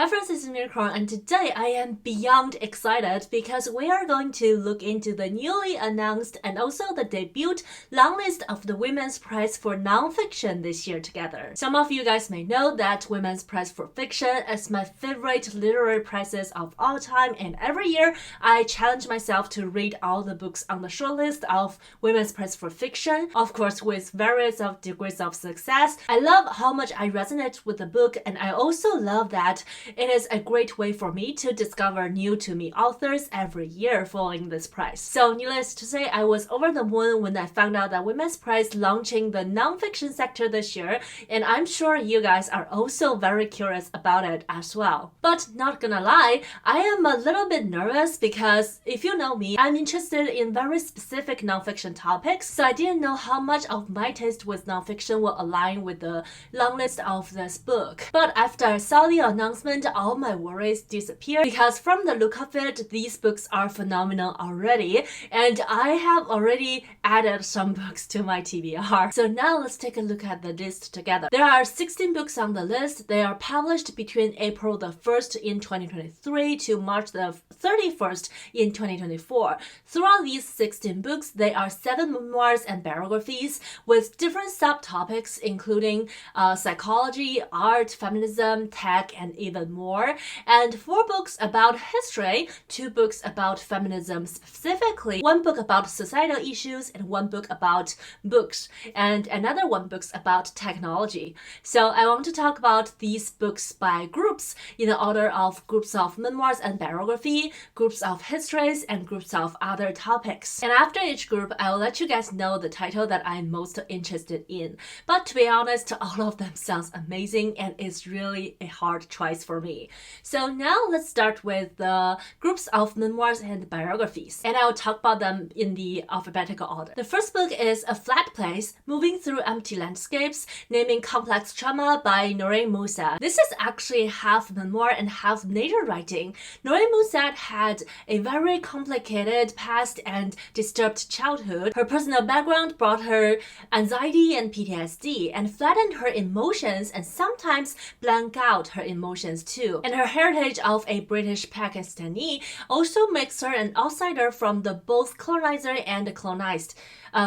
friends, this is Marianne, and today I am beyond excited because we are going to look into the newly announced and also the debut long list of the Women's Prize for Nonfiction this year together. Some of you guys may know that Women's Prize for Fiction is my favorite literary prizes of all time, and every year I challenge myself to read all the books on the shortlist of Women's Prize for Fiction, of course with various degrees of success. I love how much I resonate with the book, and I also love that it is a great way for me to discover new to me authors every year following this prize. So needless to say, I was over the moon when I found out that Women's Prize launching the nonfiction sector this year, and I'm sure you guys are also very curious about it as well. But not gonna lie, I am a little bit nervous because if you know me, I'm interested in very specific nonfiction topics, so I didn't know how much of my taste with nonfiction will align with the long list of this book. But after I saw the announcement, all my worries disappeared because from the look of it, these books are phenomenal already, and I have already added some books to my TBR. So now let's take a look at the list together. There are 16 books on the list. They are published between April the 1st in 2023 to March the 31st in 2024. Throughout these 16 books, there are 7 memoirs and biographies with different subtopics including psychology, art, feminism, tech, and even more, and 4 books about history, 2 books about feminism specifically, 1 book about societal issues, and 1 book about books, and another 1 book about technology. So I want to talk about these books by groups in the order of groups of memoirs and biography, groups of histories, and groups of other topics. And after each group, I will let you guys know the title that I'm most interested in. But to be honest, all of them sounds amazing, and it's really a hard choice for me. So now let's start with the groups of memoirs and biographies, and I'll talk about them in the alphabetical order. The first book is A Flat Place, Moving Through Empty Landscapes, Naming Complex Trauma by Noreen Mousad. This is actually half memoir and half nature writing. Noreen Mousad had a very complicated past and disturbed childhood. Her personal background brought her anxiety and PTSD and flattened her emotions and sometimes blank out her emotions too. And her heritage of a British Pakistani also makes her an outsider from the both colonizer and colonized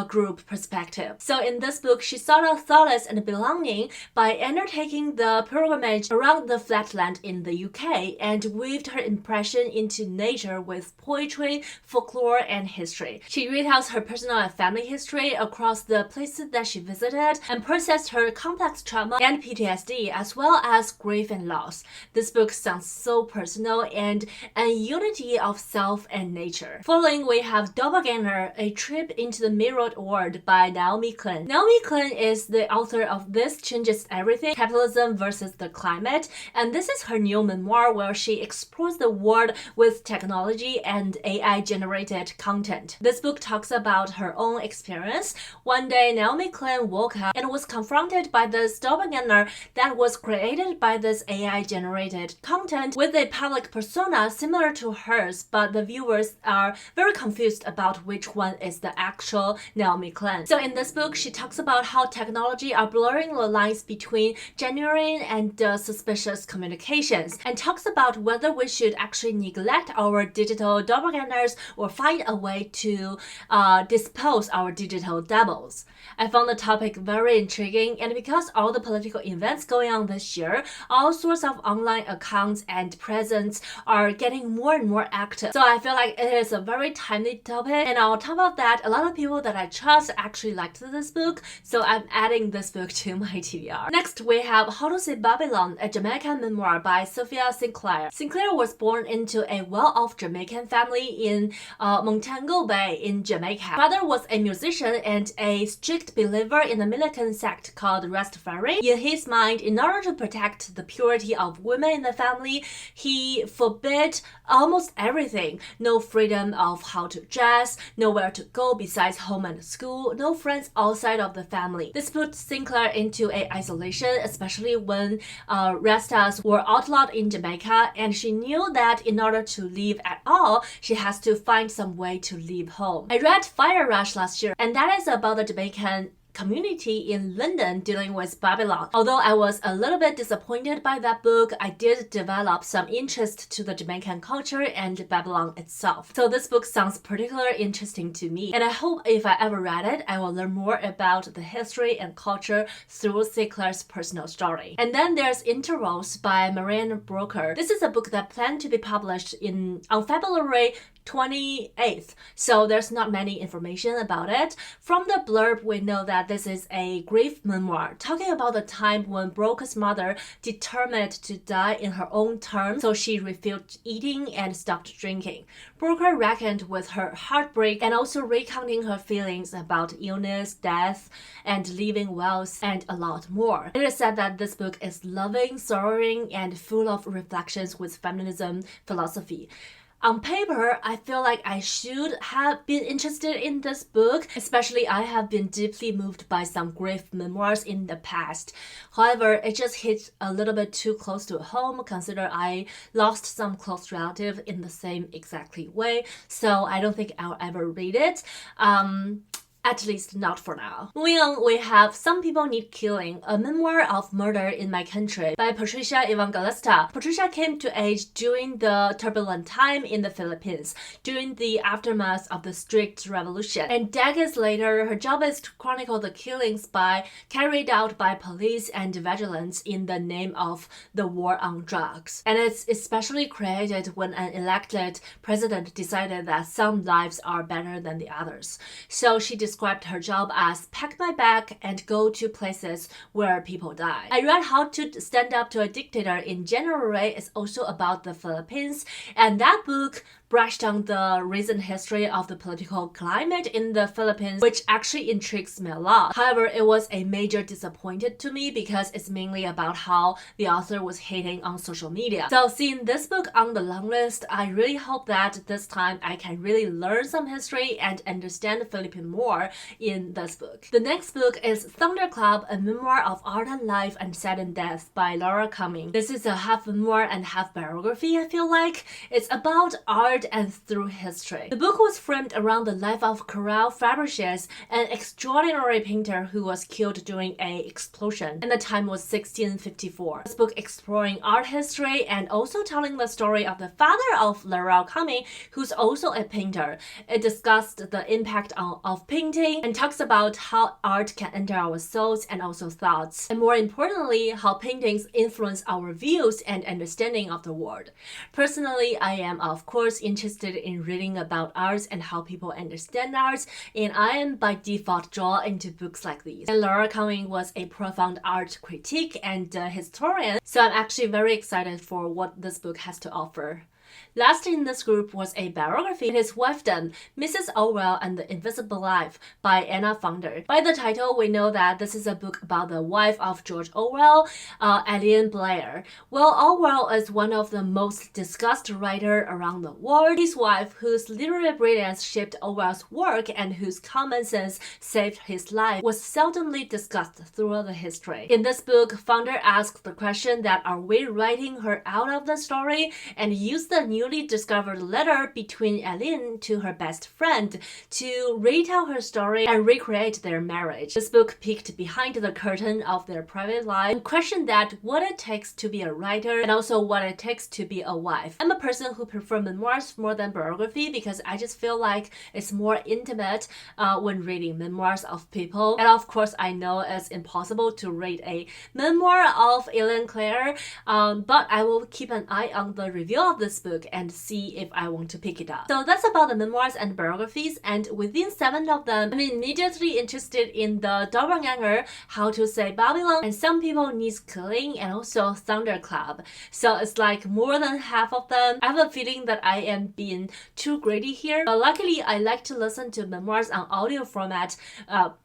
group perspective. So in this book, she sought out solace and belonging by undertaking the pilgrimage around the flatland in the UK and weaved her impression into nature with poetry, folklore, and history. She retells her personal and family history across the places that she visited and processed her complex trauma and PTSD as well as grief and loss. This book sounds so personal and a unity of self and nature. Following, we have Doppelganger, A Trip into the Mirrored World by Naomi Klein. Naomi Klein is the author of This Changes Everything, Capitalism versus the Climate, and this is her new memoir where she explores the world with technology and AI-generated content. This book talks about her own experience. One day, Naomi Klein woke up and was confronted by this doppelganger that was created by this AI-generated content with a public persona similar to hers, but the viewers are very confused about which one is the actual Naomi Klein. So in this book, she talks about how technology are blurring the lines between genuine and suspicious communications, and talks about whether we should actually neglect our digital doppelgangers or find a way to dispose our digital doubles. I found the topic very intriguing, and because all the political events going on this year, all sorts of online accounts and presence are getting more and more active. So I feel like it is a very timely topic, and on top of that, a lot of people that I trust actually liked this book, so I'm adding this book to my TBR. Next, we have How to See Babylon, a Jamaican memoir by Sophia Sinclair. Sinclair was born into a well-off Jamaican family in Montego Bay in Jamaica. Father was a musician and a strict believer in the militant sect called Rastafari. In his mind, in order to protect the purity of women in the family, he forbid almost everything. No freedom of how to dress, nowhere to go besides home and school, no friends outside of the family. This put Sinclair into a isolation, especially when Rastas were outlawed in Jamaica, and she knew that in order to live at all, she has to find some way to leave home. I read Fire Rush last year, and that is about the Jamaican community in London dealing with Babylon. Although I was a little bit disappointed by that book, I did develop some interest to the Jamaican culture and Babylon itself. So this book sounds particularly interesting to me, and I hope if I ever read it, I will learn more about the history and culture through C. Claire's personal story. And then there's Intervals by Marianne Brooker. This is a book that planned to be published on February 28th, so there's not many information about it. From the blurb, we know that this is a grief memoir talking about the time when Brooker's mother determined to die in her own terms, so she refused eating and stopped drinking. Brooker reckoned with her heartbreak and also recounting her feelings about illness, death, and leaving wealth, and a lot more. It is said that this book is loving, sorrowing, and full of reflections with feminism philosophy. On paper, I feel like I should have been interested in this book, especially I have been deeply moved by some grief memoirs in the past. However, it just hit a little bit too close to home, consider I lost some close relative in the same exactly way, so I don't think I'll ever read it. At least not for now. Moving on, we have Some People Need Killing, a memoir of murder in my country by Patricia Evangelista. Patricia came to age during the turbulent time in the Philippines, during the aftermath of the Street Revolution. And decades later, her job is to chronicle the killings carried out by police and vigilantes in the name of the war on drugs. And it's especially created when an elected president decided that some lives are better than the others. So she described her job as pack my bag and go to places where people die. I read How to Stand Up to a Dictator in January. It's also about the Philippines, and that book brushed on the recent history of the political climate in the Philippines, which actually intrigues me a lot. However, it was a major disappointment to me because it's mainly about how the author was hating on social media. So seeing this book on the long list, I really hope that this time I can really learn some history and understand the Philippines more in this book. The next book is Thunderclap, a memoir of art and life and sudden death by Laura Cumming. This is a half memoir and half biography, I feel like. It's about art and through history. The book was framed around the life of Carel Fabricius, an extraordinary painter who was killed during an explosion, and the time was 1654. This book exploring art history and also telling the story of the father of Laura Cumming, who's also a painter. It discussed the impact of painting and talks about how art can enter our souls and also thoughts, and more importantly, how paintings influence our views and understanding of the world. Personally, I am of course interested in reading about arts and how people understand arts, and I am by default drawn into books like these. And Laura Cumming was a profound art critic and historian, so I'm actually very excited for what this book has to offer. Last in this group was a biography. It is WIFEDOM, Mrs. Orwell and the Invisible Life by Anna Founder. By the title, we know that this is a book about the wife of George Orwell, Alice Blair. Well, Orwell is one of the most discussed writers around the world. His wife, whose literary brilliance shaped Orwell's work and whose common sense saved his life, was seldomly discussed throughout the history. In this book, Founder asks the question that are we writing her out of the story, and use the newly discovered letter between Aline to her best friend to retell her story and recreate their marriage. This book peeked behind the curtain of their private life and questioned that what it takes to be a writer and also what it takes to be a wife. I'm a person who prefers memoirs more than biography because I just feel like it's more intimate when reading memoirs of people. And of course, I know it's impossible to read a memoir of Ellen Clare, but I will keep an eye on the review of this book and see if I want to pick it up. So that's about the memoirs and biographies, and within 7 of them, I'm immediately interested in the Doppelganger, How to Say Babylon, and Some People Need Killing, and also Thunderclap. So it's like more than half of them. I have a feeling that I am being too greedy here, but luckily I like to listen to memoirs on audio format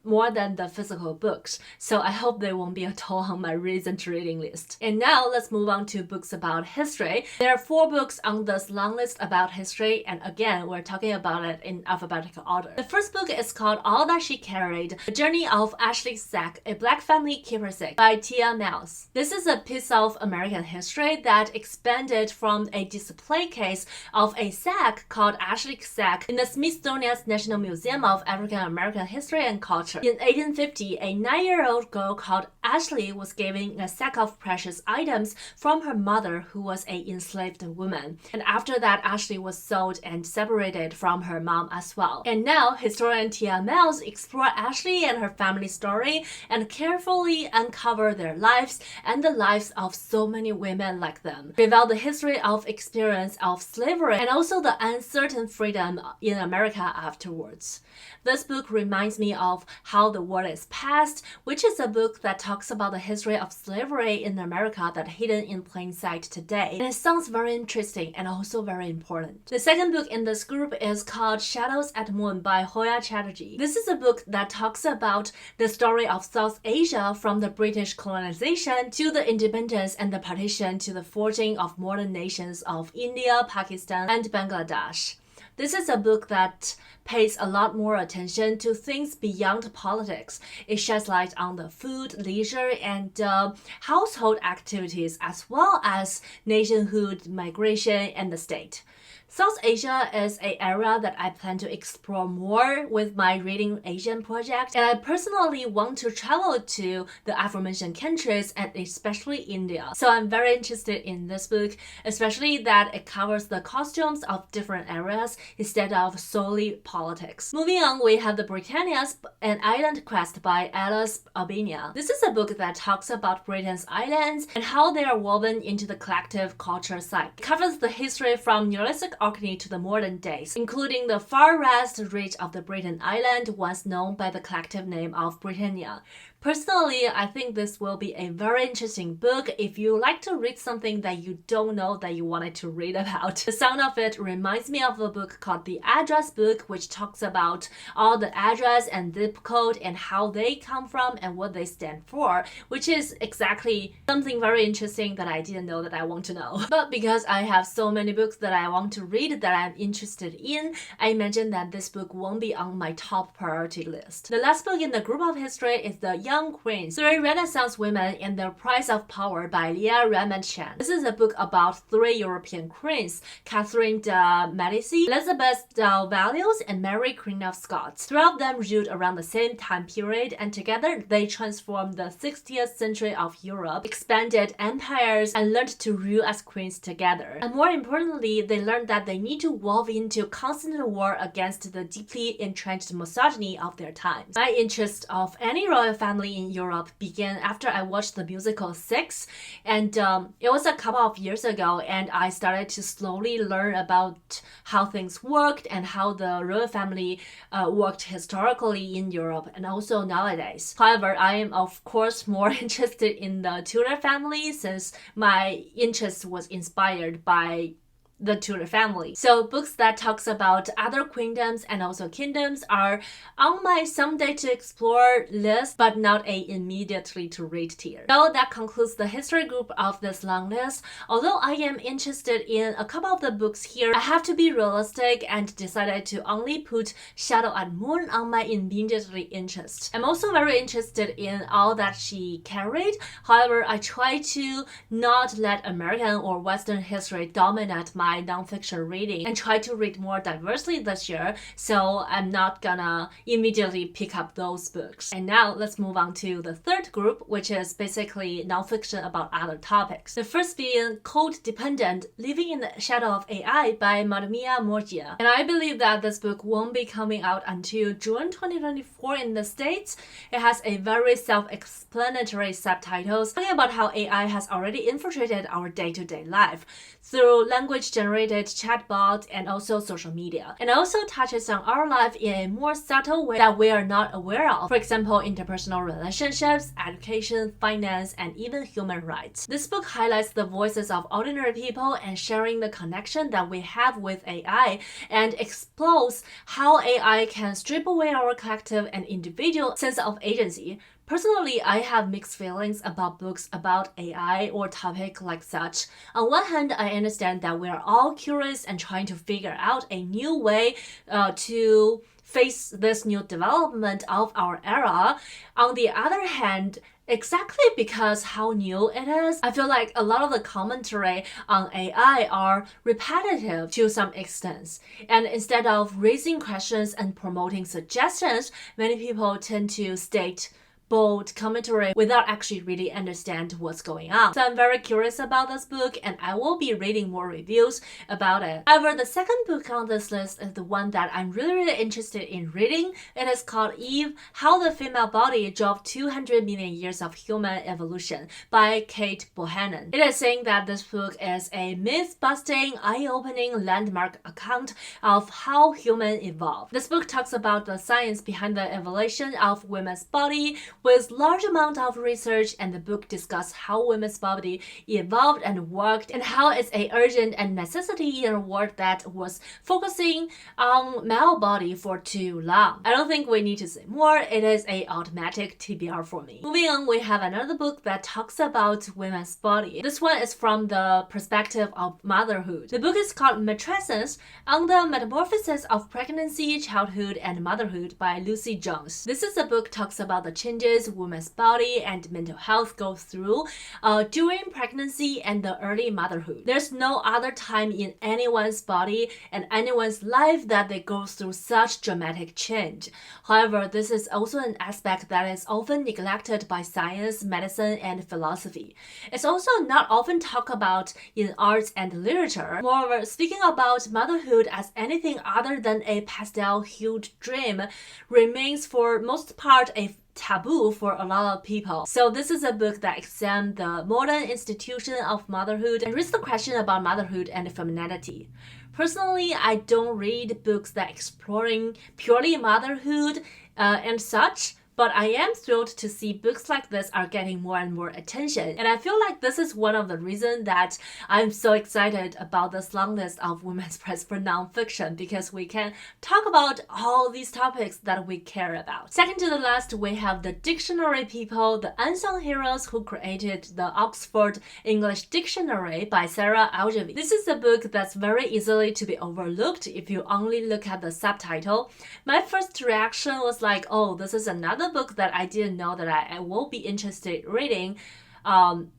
more than the physical books, so I hope they won't be a toll on my recent reading list. And now let's move on to books about history. There are 4 books on this long list about history, and again, we're talking about it in alphabetical order. The first book is called All That She Carried, The Journey of Ashley Sack, a Black Family Keepsake by Tia Mills. This is a piece of American history that expanded from a display case of a sack called Ashley Sack in the Smithsonian's National Museum of African American History and Culture. In 1850, a 9-year-old girl called Ashley was given a sack of precious items from her mother, who was an enslaved woman. And after that, Ashley was sold and separated from her mom as well. And now, historian Tia Mills explore Ashley and her family story and carefully uncover their lives and the lives of so many women like them, reveal the history of experience of slavery and also the uncertain freedom in America afterwards. This book reminds me of How the World is Past, which is a book that talks about the history of slavery in America that's hidden in plain sight today. And it sounds very interesting and also very important. The second book in this group is called Shadows at Moon by Joya Chatterji. This is a book that talks about the story of South Asia from the British colonization to the independence and the partition to the forging of modern nations of India, Pakistan, and Bangladesh. This is a book that pays a lot more attention to things beyond politics. It sheds light on the food, leisure, and household activities, as well as nationhood, migration, and the state. South Asia is an area that I plan to explore more with my Reading Asian project, and I personally want to travel to the aforementioned countries and especially India. So I'm very interested in this book, especially that it covers the costumes of different areas instead of solely politics. Moving on, we have The Britannias, An Island Quest by Alice Albinia. This is a book that talks about Britain's islands and how they are woven into the collective culture psyche. It covers the history from Neolithic Orkney to the modern days, including the far west reach of the Britain Island, once known by the collective name of Britannia. Personally, I think this will be a very interesting book if you like to read something that you don't know that you wanted to read about. The sound of it reminds me of a book called The Address Book, which talks about all the address and zip code and how they come from and what they stand for, which is exactly something very interesting that I didn't know that I want to know. But because I have so many books that I want to read that I'm interested in, I imagine that this book won't be on my top priority list. The last book in the group of history is The Young Queens, 3 Renaissance Women and Their Price of Power by Leah Raymond Chan. This is a book about 3 European queens, Catherine de Medici, Elizabeth de Valiers, and Mary Queen of Scots. 3 of them ruled around the same time period, and together they transformed the 60th century of Europe, expanded empires, and learned to rule as queens together. And more importantly, they learned that they need to delve into constant war against the deeply entrenched misogyny of their times. My interest of any royal family in Europe began after I watched the musical Six, and it was a couple of years ago, and I started to slowly learn about how things worked and how the royal family worked historically in Europe and also nowadays. However, I am of course more interested in the Tudor family since my interest was inspired by the Tudor family. So books that talks about other queendoms and also kingdoms are on my someday to explore list, but not a immediately to read tier. So that concludes the history group of this long list. Although I am interested in a couple of the books here, I have to be realistic and decided to only put Shadow and Moon on my immediately interest. I'm also very interested in All That She Carried. However, I try to not let American or Western history dominate my nonfiction reading and try to read more diversely this year, so I'm not gonna immediately pick up those books. And now let's move on to the third group, which is basically nonfiction about other topics. The first being Code Dependent, Living in the Shadow of AI by Marmia Morgia. And I believe that this book won't be coming out until June 2024 in the States. It has a very self-explanatory subtitles talking about how AI has already infiltrated our day-to-day life through language-generated chatbot and also social media, and also touches on our life in a more subtle way that we are not aware of. For example, interpersonal relationships, education, finance, and even human rights. This book highlights the voices of ordinary people and sharing the connection that we have with AI, and explores how AI can strip away our collective and individual sense of agency, Personally, I have mixed feelings about books about AI or topic like such. On one hand, I understand that we are all curious and trying to figure out a new way to face this new development of our era. On the other hand, exactly because how new it is, I feel like a lot of the commentary on AI are repetitive to some extent. And instead of raising questions and promoting suggestions, many people tend to state bold commentary without actually really understand what's going on. So I'm very curious about this book and I will be reading more reviews about it. However, the second book on this list is the one that I'm really interested in reading. It is called Eve, How the Female Body Drove 200 Million Years of Human Evolution by Cat Bohannon. It is saying that this book is a myth-busting, eye-opening landmark account of how humans evolved. This book talks about the science behind the evolution of women's body, with large amount of research, and the book discusses how women's body evolved and worked and how it's a urgent and necessity in a world that was focusing on male body for too long. I don't think we need to say more. It is a automatic TBR for me. Moving on, we have another book that talks about women's body. This one is from the perspective of motherhood. The book is called MATRESCENCE, on the Metamorphosis of Pregnancy, Childhood, and Motherhood by Lucy Jones. This is a book that talks about the changes women's body and mental health go through during pregnancy and the early motherhood. There's no other time in anyone's body and anyone's life that they go through such dramatic change. However, this is also an aspect that is often neglected by science, medicine, and philosophy. It's also not often talked about in arts and literature. Moreover, speaking about motherhood as anything other than a pastel-hued dream remains for most part a taboo for a lot of people. So this is a book that examines the modern institution of motherhood and raises the question about motherhood and femininity. Personally, I don't read books that exploring purely motherhood and such, but I am thrilled to see books like this are getting more and more attention. And I feel like this is one of the reasons that I'm so excited about this long list of Women's Prize for Nonfiction, because we can talk about all these topics that we care about. Second to the last, we have the dictionary people, the unsung heroes who created the Oxford English Dictionary by Alice Albinia. This is a book that's very easily to be overlooked if you only look at the subtitle. My first reaction was like, oh, this is another book that I didn't know that I will be interested in reading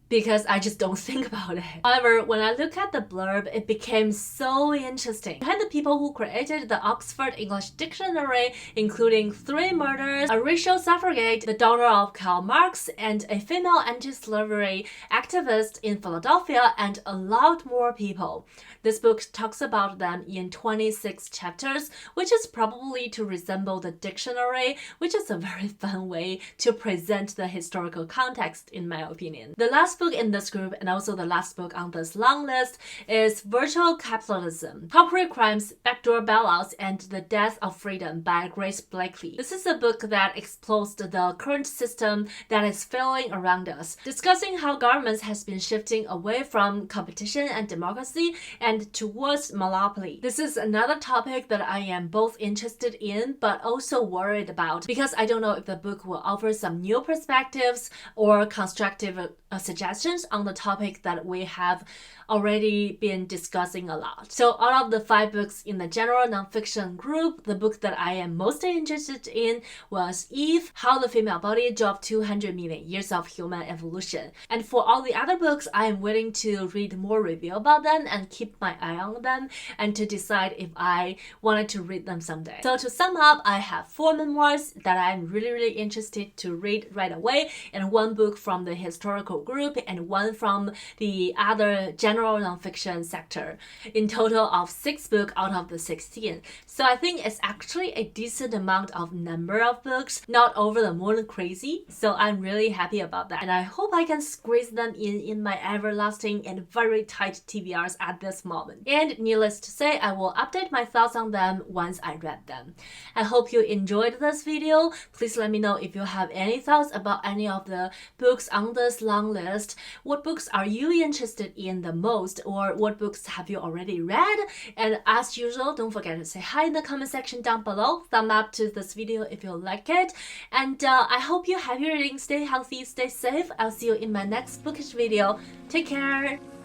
because I just don't think about it. However, when I look at the blurb, it became so interesting. Behind the people who created the Oxford English Dictionary, including 3 murders, a racial suffragette, the daughter of Karl Marx, and a female anti-slavery activist in Philadelphia, and a lot more people. This book talks about them in 26 chapters, which is probably to resemble the dictionary, which is a very fun way to present the historical context, in my opinion. The last book in this group, and also the last book on this long list, is Virtual Capitalism, Corporate Crimes, Backdoor, Bailouts, and the Death of Freedom by Grace Blakeley. This is a book that explores the current system that is failing around us, discussing how governments has been shifting away from competition and democracy and towards monopoly. This is another topic that I am both interested in but also worried about, because I don't know if the book will offer some new perspectives or constructive suggestions on the topic that we have already been discussing a lot. So out of the 5 books in the general nonfiction group, the book that I am most interested in was Eve, How the Female Body Drove 200 Million Years of Human Evolution. And for all the other books, I am willing to read more review about them and keep my eye on them and to decide if I wanted to read them someday. So to sum up, I have 4 memoirs that I'm really interested to read right away, and 1 book from the historical group and 1 from the other general nonfiction sector. In total of 6 books out of the 16. So I think it's actually a decent amount of number of books, not over the moon crazy. So I'm really happy about that. And I hope I can squeeze them in my everlasting and very tight TBRs at this moment. And needless to say, I will update my thoughts on them once I read them. I hope you enjoyed this video. Please let me know if you have any thoughts about any of the books on this long Longlist. What books are you interested in the most, or what books have you already read? And as usual, don't forget to say hi in the comment section down below. Thumb up to this video if you like it. And I hope you happy reading, stay healthy, stay safe. I'll see you in my next bookish video. Take care!